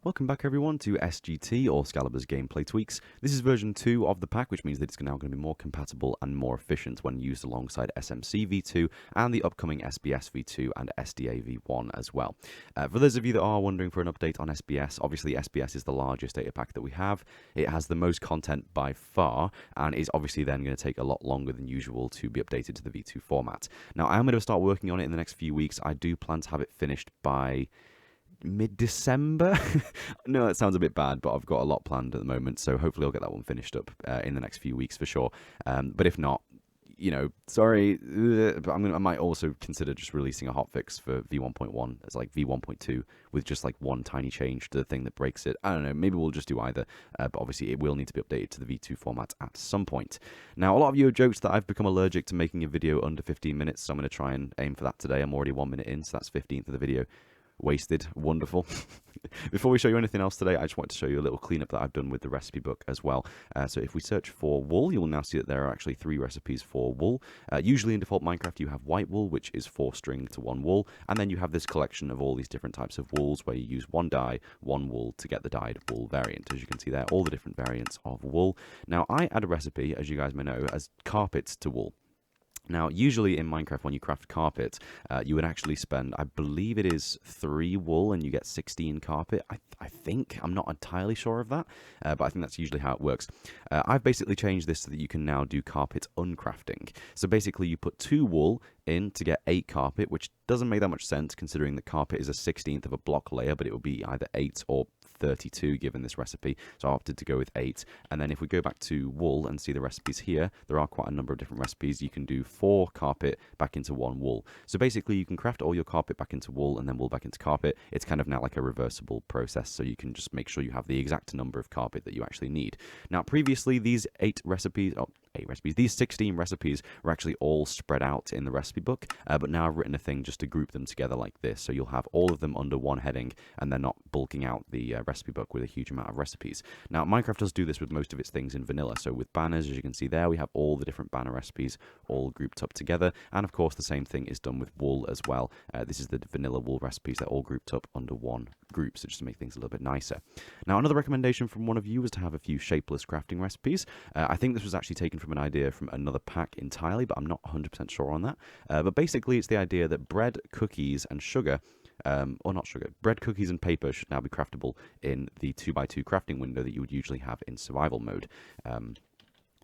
Welcome back everyone to SGT or Skaliber's Gameplay Tweaks. This is version 2 of the pack, which means that it's now going to be more compatible and more efficient when used alongside SMC v2 and the upcoming SBS v2 and SDA v1 as well. For those of you that are wondering for an update on SBS, obviously SBS is the largest data pack that we have. It has the most content by far and is obviously then going to take a lot longer than usual to be updated to the v2 format. Now I am going to start working on it in the next few weeks. I do plan to have it finished by mid-December. No, that sounds a bit bad, but I've got a lot planned at the moment, so hopefully I'll get that one finished up in the next few weeks for sure. But if not, you know, sorry, but I might also consider just releasing a hotfix for v1.1 as like v1.2 with just like one tiny change to the thing that breaks it. I don't know, maybe we'll just do either, but obviously it will need to be updated to the v2 format at some point. Now, a lot of you have joked that I've become allergic to making a video under 15 minutes, so I'm going to try and aim for that today. I'm already 1 minute in, so that's 15th of the video. Wasted. Wonderful. Before we show you anything else today, I just wanted to show you a little cleanup that I've done with the recipe book as well. So if we search for wool, you will now see that there are actually 3 recipes for wool. Usually in default Minecraft you have white wool, which is 4 string to 1 wool, and then you have this collection of all these different types of wools where you use 1 dye, 1 wool to get the dyed wool variant. As you can see there, all the different variants of wool. Now I add a recipe, as you guys may know, as carpets to wool. Now, usually in Minecraft, when you craft carpet, you would actually spend, I believe it is 3 wool and you get 16 carpet. I think. I'm not entirely sure of that, but I think that's usually how it works. I've basically changed this so that you can now do carpet uncrafting. So basically, you put 2 wool in to get 8 carpet, which doesn't make that much sense considering that carpet is a 16th of a block layer, but it will be either 8 or 32 given this recipe, so I opted to go with 8. And then if we go back to wool and see the recipes here, there are quite a number of different recipes. You can do 4 carpet back into 1 wool. So basically you can craft all your carpet back into wool and then wool back into carpet. It's kind of now like a reversible process, so you can just make sure you have the exact number of carpet that you actually need. Now previously these 8 recipes, these 16 recipes were actually all spread out in the recipe book, but now I've written a thing just to group them together like this, so you'll have all of them under one heading, and they're not bulking out the recipe book with a huge amount of recipes. Now, Minecraft does do this with most of its things in vanilla, so with banners, as you can see there, we have all the different banner recipes all grouped up together, and of course the same thing is done with wool as well. This is the vanilla wool recipes, they're all grouped up under one group, so just to make things a little bit nicer. Now, another recommendation from one of you was to have a few shapeless crafting recipes. I think this was actually taken from an idea from another pack entirely, but I'm not 100% sure on that. But basically, it's the idea that bread, cookies, and sugar, or not sugar, bread, cookies, and paper should now be craftable in the 2x2 crafting window that you would usually have in survival mode.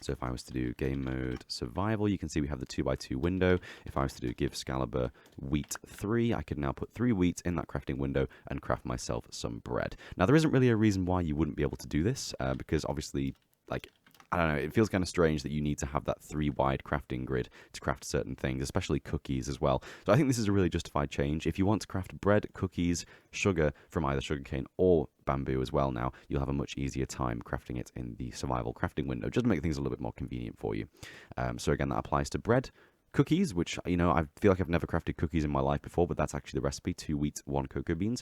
So if I was to do game mode survival, you can see we have the 2x2 window. If I was to do give Skaliber wheat 3, I could now put 3 wheat in that crafting window and craft myself some bread. Now, there isn't really a reason why you wouldn't be able to do this, because obviously, like, I don't know, it feels kind of strange that you need to have that 3-wide crafting grid to craft certain things, especially cookies as well. So I think this is a really justified change. If you want to craft bread, cookies, sugar from either sugarcane or bamboo as well now, you'll have a much easier time crafting it in the survival crafting window, just to make things a little bit more convenient for you. So again, that applies to bread. Cookies, which, you know, I feel like I've never crafted cookies in my life before, but that's actually the recipe, 2 wheat, 1 cocoa beans.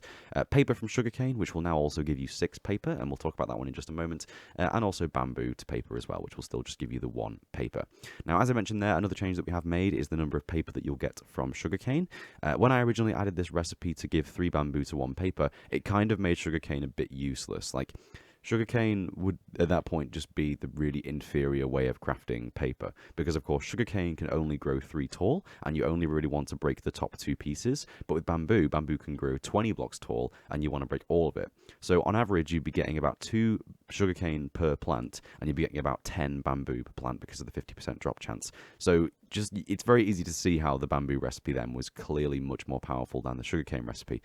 Paper from sugarcane, which will now also give you 6 paper, and we'll talk about that one in just a moment. And also bamboo to paper as well, which will still just give you the 1 paper. Now, as I mentioned there, another change that we have made is the number of paper that you'll get from sugarcane. When I originally added this recipe to give 3 bamboo to 1 paper, it kind of made sugarcane a bit useless. Like, sugarcane would, at that point, just be the really inferior way of crafting paper, because, of course, sugarcane can only grow 3 tall, and you only really want to break the top 2 pieces, but with bamboo, bamboo can grow 20 blocks tall, and you want to break all of it. So, on average, you'd be getting about 2 sugarcane per plant, and you'd be getting about 10 bamboo per plant because of the 50% drop chance. So, it's very easy to see how the bamboo recipe then was clearly much more powerful than the sugarcane recipe,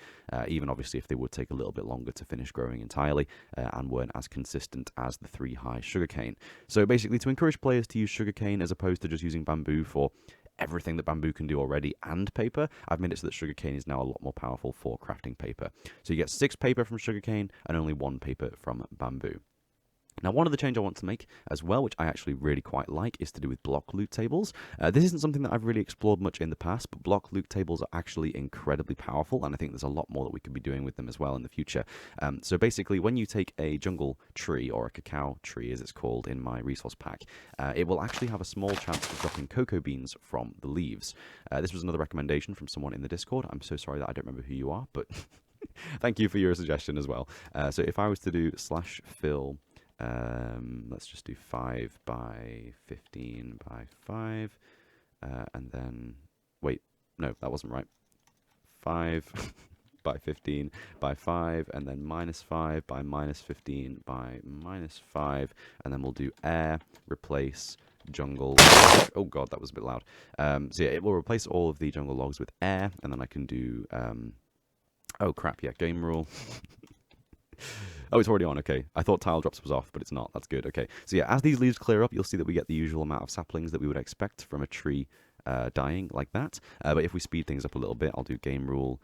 even obviously if they would take a little bit longer to finish growing entirely and weren't as consistent as the 3 high sugarcane. So basically, to encourage players to use sugarcane as opposed to just using bamboo for everything that bamboo can do already and paper, I've made it so that sugarcane is now a lot more powerful for crafting paper. So you get 6 paper from sugarcane and only 1 paper from bamboo. Now, one other change I want to make as well, which I actually really quite like, is to do with block loot tables. This isn't something that I've really explored much in the past, but block loot tables are actually incredibly powerful, and I think there's a lot more that we could be doing with them as well in the future. So basically, when you take a jungle tree, or a cacao tree as it's called in my resource pack, it will actually have a small chance of dropping cocoa beans from the leaves. This was another recommendation from someone in the Discord. I'm so sorry that I don't remember who you are, but Thank you for your suggestion as well. So if I was to do /fill, let's just do 5 by 15 by 5, and then, wait, no, that wasn't right. 5 by 15 by 5, and then -5 by -15 by -5, and then we'll do air, replace, jungle. Oh god, that was a bit loud. So yeah, it will replace all of the jungle logs with air, and then I can do, oh crap, yeah, game rule. Oh, it's already on, okay. I thought tile drops was off, but it's not. That's good, okay. So yeah, as these leaves clear up, you'll see that we get the usual amount of saplings that we would expect from a tree dying like that. But if we speed things up a little bit, I'll do game rule,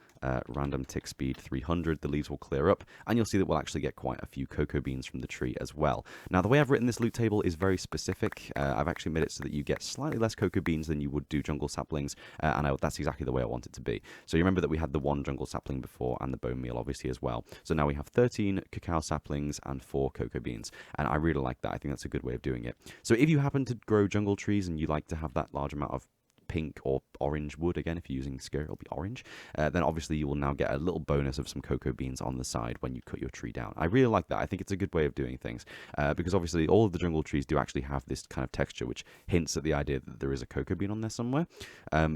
random tick speed 300, the leaves will clear up, and you'll see that we'll actually get quite a few cocoa beans from the tree as well. Now, the way I've written this loot table is very specific. I've actually made it so that you get slightly less cocoa beans than you would do jungle saplings, and that's exactly the way I want it to be. So you remember that we had the 1 jungle sapling before, and the bone meal, obviously, as well. So now we have 13 cacao saplings and 4 cocoa beans, and I really like that. I think that's a good way of doing it. So if you happen to grow jungle trees and you like to have that large amount of pink or orange wood, again, if you're using scare, it'll be orange, then obviously you will now get a little bonus of some cocoa beans on the side when you cut your tree down. I really like that. I think it's a good way of doing things, because obviously all of the jungle trees do actually have this kind of texture which hints at the idea that there is a cocoa bean on there somewhere.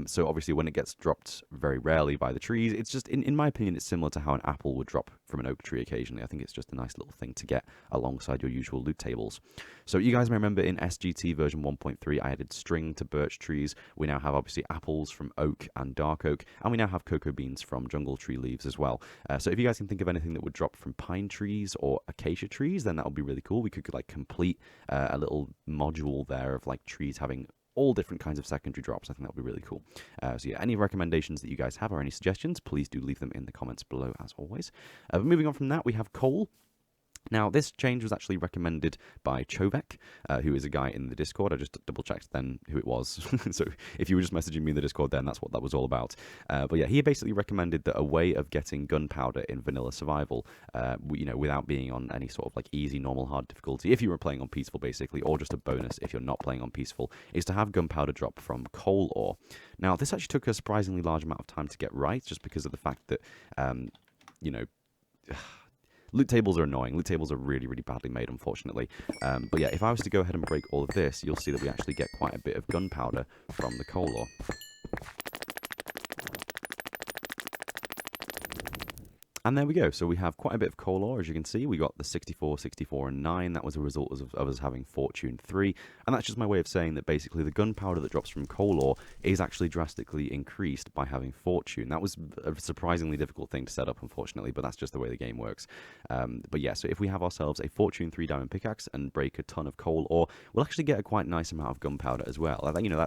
So obviously when it gets dropped very rarely by the trees, it's just, in my opinion, it's similar to how an apple would drop from an oak tree occasionally. I think it's just a nice little thing to get alongside your usual loot tables. So you guys may remember in SGT version 1.3 I added string to birch trees. We now have obviously apples from oak and dark oak, and we now have cocoa beans from jungle tree leaves as well. So if you guys can think of anything that would drop from pine trees or acacia trees, then that would be really cool. We could like complete a little module there of like trees having all different kinds of secondary drops. I think that would be really cool. So yeah, any recommendations that you guys have or any suggestions, please do leave them in the comments below as always. But moving on from that, we have coal. Now, this change was actually recommended by Chovek, who is a guy in the Discord. I just double-checked then who it was. So if you were just messaging me in the Discord then, that's what that was all about. But yeah, he basically recommended that a way of getting gunpowder in vanilla survival, without being on any sort of like easy, normal, hard difficulty, if you were playing on peaceful basically, or just a bonus if you're not playing on peaceful, is to have gunpowder drop from coal ore. Now, this actually took a surprisingly large amount of time to get right, just because of the fact that, loot tables are annoying. Loot tables are really, really badly made, unfortunately. But yeah, if I was to go ahead and break all of this, you'll see that we actually get quite a bit of gunpowder from the coal ore. And there we go. So we have quite a bit of coal ore, as you can see. We got the 64, 64, and 9. That was a result of us having Fortune 3. And that's just my way of saying that basically the gunpowder that drops from coal ore is actually drastically increased by having Fortune. That was a surprisingly difficult thing to set up, unfortunately, but that's just the way the game works. But yeah, so if we have ourselves a Fortune 3 diamond pickaxe and break a ton of coal ore, we'll actually get a quite nice amount of gunpowder as well.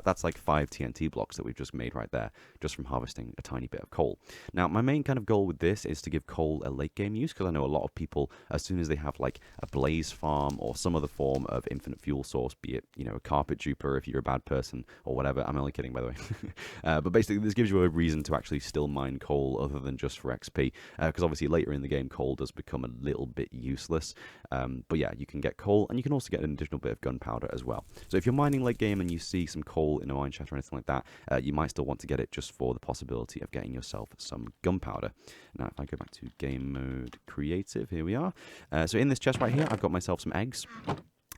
That's like 5 TNT blocks that we've just made right there, just from harvesting a tiny bit of coal. Now, my main kind of goal with this is to give coal a late game use, because I know a lot of people, as soon as they have like a blaze farm or some other form of infinite fuel source, be it a carpet duper if you're a bad person or whatever. I'm only kidding, by the way. But basically this gives you a reason to actually still mine coal other than just for XP, because obviously later in the game coal does become a little bit useless. But yeah, you can get coal, and you can also get an additional bit of gunpowder as well. So if you're mining late game and you see some coal in a mine shaft or anything like that, you might still want to get it just for the possibility of getting yourself some gunpowder. Now if I go back to game mode creative, here we are. So in this chest right here, I've got myself some eggs.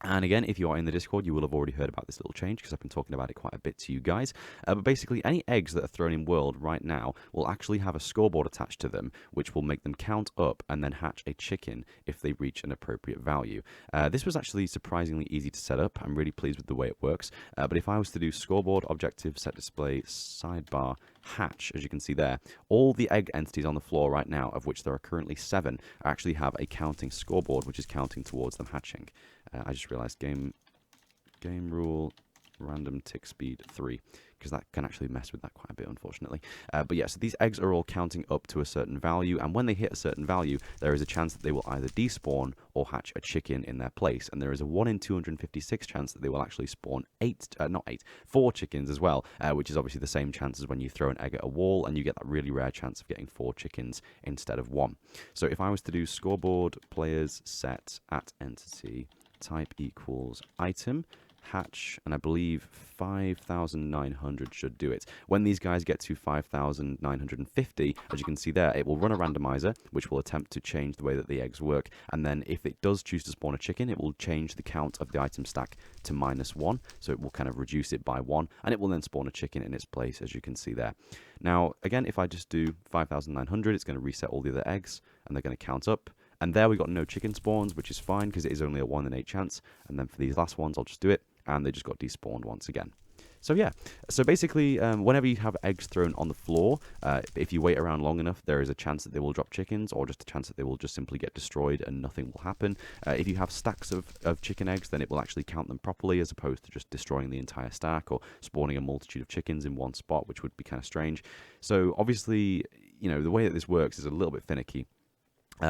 And again, if you are in the Discord, you will have already heard about this little change, because I've been talking about it quite a bit to you guys. But basically, any eggs that are thrown in world right now will actually have a scoreboard attached to them, which will make them count up and then hatch a chicken if they reach an appropriate value. This was actually surprisingly easy to set up. I'm really pleased with the way it works. But if I was to do scoreboard, objective, set display, sidebar, hatch, as you can see there, all the egg entities on the floor right now, of which there are currently 7, actually have a counting scoreboard, which is counting towards them hatching. I just realized game rule, random tick speed 3, because that can actually mess with that quite a bit, unfortunately. But yeah, so these eggs are all counting up to a certain value, and when they hit a certain value, there is a chance that they will either despawn or hatch a chicken in their place, and there is a 1 in 256 chance that they will actually spawn 4 chickens as well, which is obviously the same chance as when you throw an egg at a wall, and you get that really rare chance of getting 4 chickens instead of 1. So if I was to do scoreboard players set at entity type equals item, hatch, and I believe 5,900 should do it. When these guys get to 5,950, as you can see there, it will run a randomizer, which will attempt to change the way that the eggs work, and then if it does choose to spawn a chicken, it will change the count of the item stack to -1, so it will kind of reduce it by 1, and it will then spawn a chicken in its place, as you can see there. Now, again, if I just do 5,900, it's going to reset all the other eggs, and they're going to count up. And there we got no chicken spawns, which is fine because it is only a 1 in 8 chance. And then for these last ones, I'll just do it, and they just got despawned once again. So yeah, so basically, whenever you have eggs thrown on the floor, if you wait around long enough, there is a chance that they will drop chickens, or just a chance that they will just simply get destroyed and nothing will happen. If you have stacks of chicken eggs, then it will actually count them properly, as opposed to just destroying the entire stack or spawning a multitude of chickens in one spot, which would be kind of strange. So obviously, you know, the way that this works is a little bit finicky.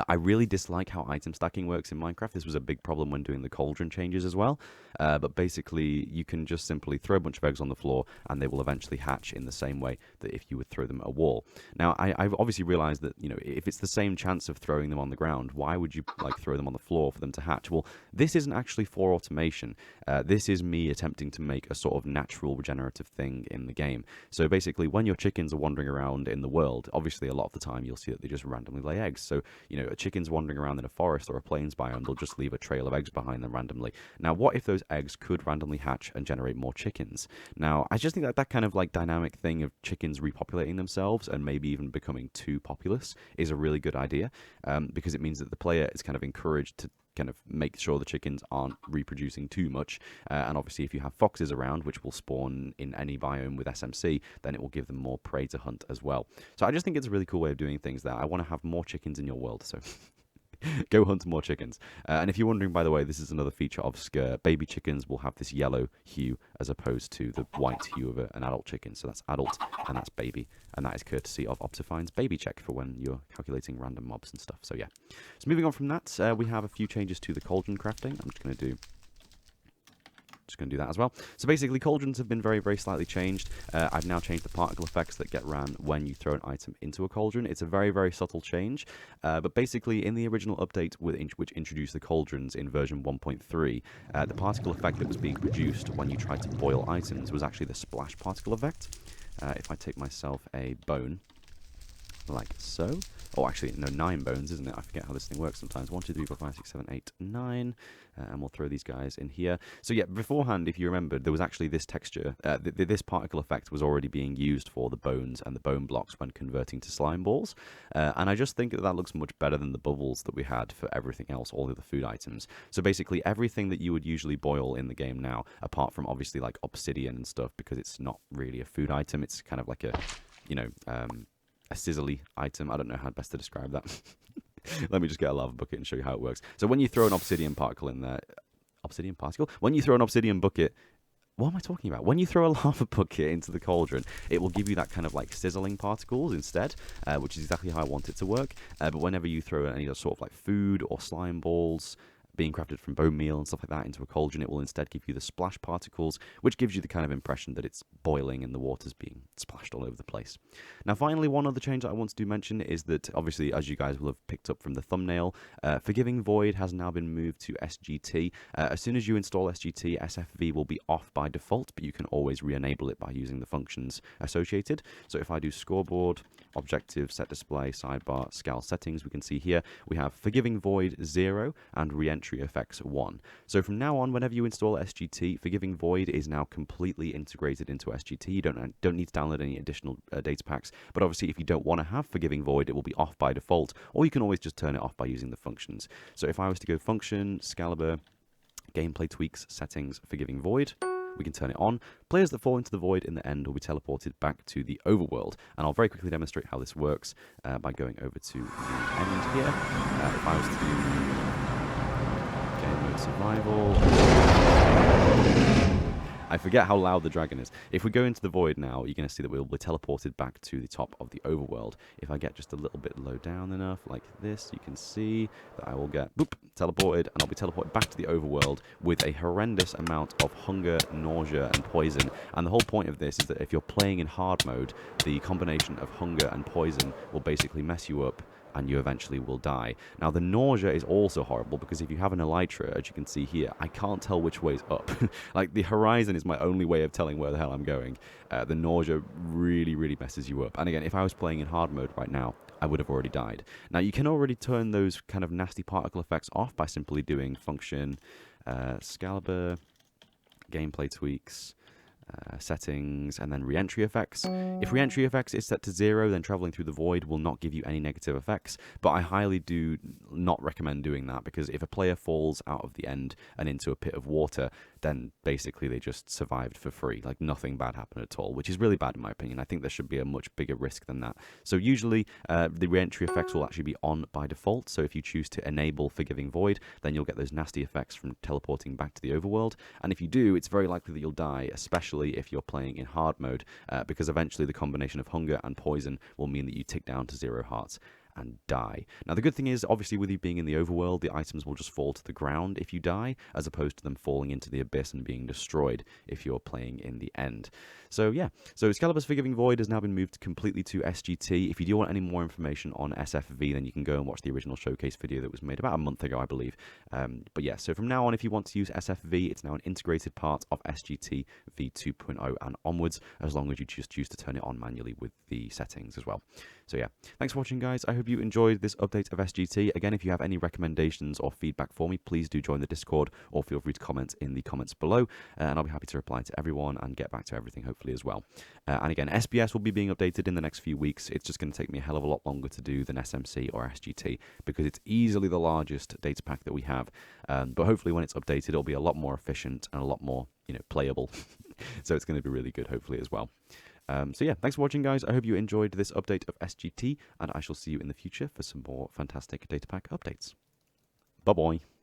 I really dislike how item stacking works in Minecraft. This was a big problem when doing the cauldron changes as well. But basically, you can just simply throw a bunch of eggs on the floor, and they will eventually hatch in the same way that if you would throw them at a wall. Now, I've obviously realized that, you know, if it's the same chance of throwing them on the ground, why would you like throw them on the floor for them to hatch? Well, this isn't actually for automation. This is me attempting to make a sort of natural regenerative thing in the game. So basically, when your chickens are wandering around in the world, obviously a lot of the time you'll see that they just randomly lay eggs. So, you know, a chicken's wandering around in a forest or a plains biome, they'll just leave a trail of eggs behind them randomly. Now, what if those eggs could randomly hatch and generate more chickens? Now, I just think that that kind of like dynamic thing of chickens repopulating themselves and maybe even becoming too populous is a really good idea, because it means that the player is kind of encouraged to kind of make sure the chickens aren't reproducing too much. And obviously, if you have foxes around, which will spawn in any biome with SMC, then it will give them more prey to hunt as well. So I just think it's a really cool way of doing things there. I want to have more chickens in your world, so go hunt more chickens. And if you're wondering, by the way, this is another feature of Skr. Baby chickens will have this yellow hue as opposed to the white hue of an adult chicken. So that's adult and that's baby. And that is courtesy of Optifine's baby check for when you're calculating random mobs and stuff. So yeah. So moving on from that, we have a few changes to the cauldron crafting. I'm just going to do that as well. So basically, cauldrons have been very, very slightly changed. I've now changed the particle effects that get ran when you throw an item into a cauldron. It's a very, very subtle change, but basically in the original update which introduced the cauldrons in version 1.3, the particle effect that was being produced when you tried to boil items was actually the splash particle effect. If I take myself a bone, like so. Oh, actually, no, 9 bones, isn't it? I forget how this thing works sometimes. 1, 2, 3, 4, 5, 6, 7, 8, 9. And we'll throw these guys in here. So yeah, beforehand, if you remembered, there was actually this texture. This particle effect was already being used for the bones and the bone blocks when converting to slime balls. And I just think that looks much better than the bubbles that we had for everything else, all the other food items. So basically, everything that you would usually boil in the game now, apart from obviously like obsidian and stuff, because it's not really a food item. It's kind of like a, you know, a sizzly item. I don't know how best to describe that. Let me just get a lava bucket and show you how it works. So when you throw an obsidian particle in there, when you throw an obsidian bucket, what am I talking about? When you throw a lava bucket into the cauldron, it will give you that kind of like sizzling particles instead, which is exactly how I want it to work. But whenever you throw any sort of like food or slime balls being crafted from bone meal and stuff like that into a cauldron, it will instead give you the splash particles, which gives you the kind of impression that it's boiling and the water's being splashed all over the place. Now, finally, one other change that I want to mention is that, obviously, as you guys will have picked up from the thumbnail, Forgiving Void has now been moved to SGT. As soon as you install SGT, SFV will be off by default, but you can always re-enable it by using the functions associated. So if I do scoreboard, objective, set display, sidebar, scal settings, we can see here we have Forgiving Void 0 and Reentry Effects 1. So from now on, whenever you install SGT, Forgiving Void is now completely integrated into SGT. You don't need to download any additional data packs, but obviously if you don't want to have Forgiving Void, it will be off by default, or you can always just turn it off by using the functions. So if I was to go function, Skaliber, gameplay tweaks, settings, Forgiving Void, we can turn it on. Players that fall into the void in the end will be teleported back to the overworld. And I'll very quickly demonstrate how this works by going over to the end here. If I was to do game mode survival, I forget how loud the dragon is. If we go into the void now, you're going to see that we'll be teleported back to the top of the overworld. If I get just a little bit low down enough, like this, you can see that I will get boop, teleported, and I'll be teleported back to the overworld with a horrendous amount of hunger, nausea, and poison. And the whole point of this is that if you're playing in hard mode, the combination of hunger and poison will basically mess you up and you eventually will die. Now, the nausea is also horrible because if you have an elytra, as you can see here, I can't tell which way's up. Like, the horizon is my only way of telling where the hell I'm going. The nausea really, really messes you up. And again, if I was playing in hard mode right now, I would have already died. Now, you can already turn those kind of nasty particle effects off by simply doing function Skaliber, gameplay tweaks, settings, and then re-entry effects. If re-entry effects is set to 0, then traveling through the void will not give you any negative effects, but I highly do not recommend doing that, because if a player falls out of the end and into a pit of water, then basically they just survived for free. Like, nothing bad happened at all, which is really bad in my opinion. I think there should be a much bigger risk than that. So usually the re-entry effects will actually be on by default, so if you choose to enable Forgiving Void, then you'll get those nasty effects from teleporting back to the overworld, and if you do, it's very likely that you'll die, especially if you're playing in hard mode, because eventually the combination of hunger and poison will mean that you tick down to 0 hearts and die. Now, the good thing is, obviously, with you being in the overworld, the items will just fall to the ground if you die, as opposed to them falling into the abyss and being destroyed if you're playing in the end. So, yeah. So, Skaliber's Forgiving Void has now been moved completely to SGT. If you do want any more information on SFV, then you can go and watch the original showcase video that was made about a month ago, I believe. But yeah, so from now on, if you want to use SFV, it's now an integrated part of SGT v2.0 and onwards, as long as you just choose to turn it on manually with the settings as well. So yeah, thanks for watching, guys. I hope you enjoyed this update of SGT. Again, if you have any recommendations or feedback for me, please do join the Discord, or feel free to comment in the comments below, and I'll be happy to reply to everyone and get back to everything, hopefully, as well. And again, SBS will be being updated in the next few weeks. It's just going to take me a hell of a lot longer to do than SMC or SGT, because it's easily the largest data pack that we have. But hopefully when it's updated, it'll be a lot more efficient and a lot more, playable. So it's going to be really good, hopefully, as well. So yeah, thanks for watching, guys. I hope you enjoyed this update of SGT, and I shall see you in the future for some more fantastic data pack updates. Bye-bye.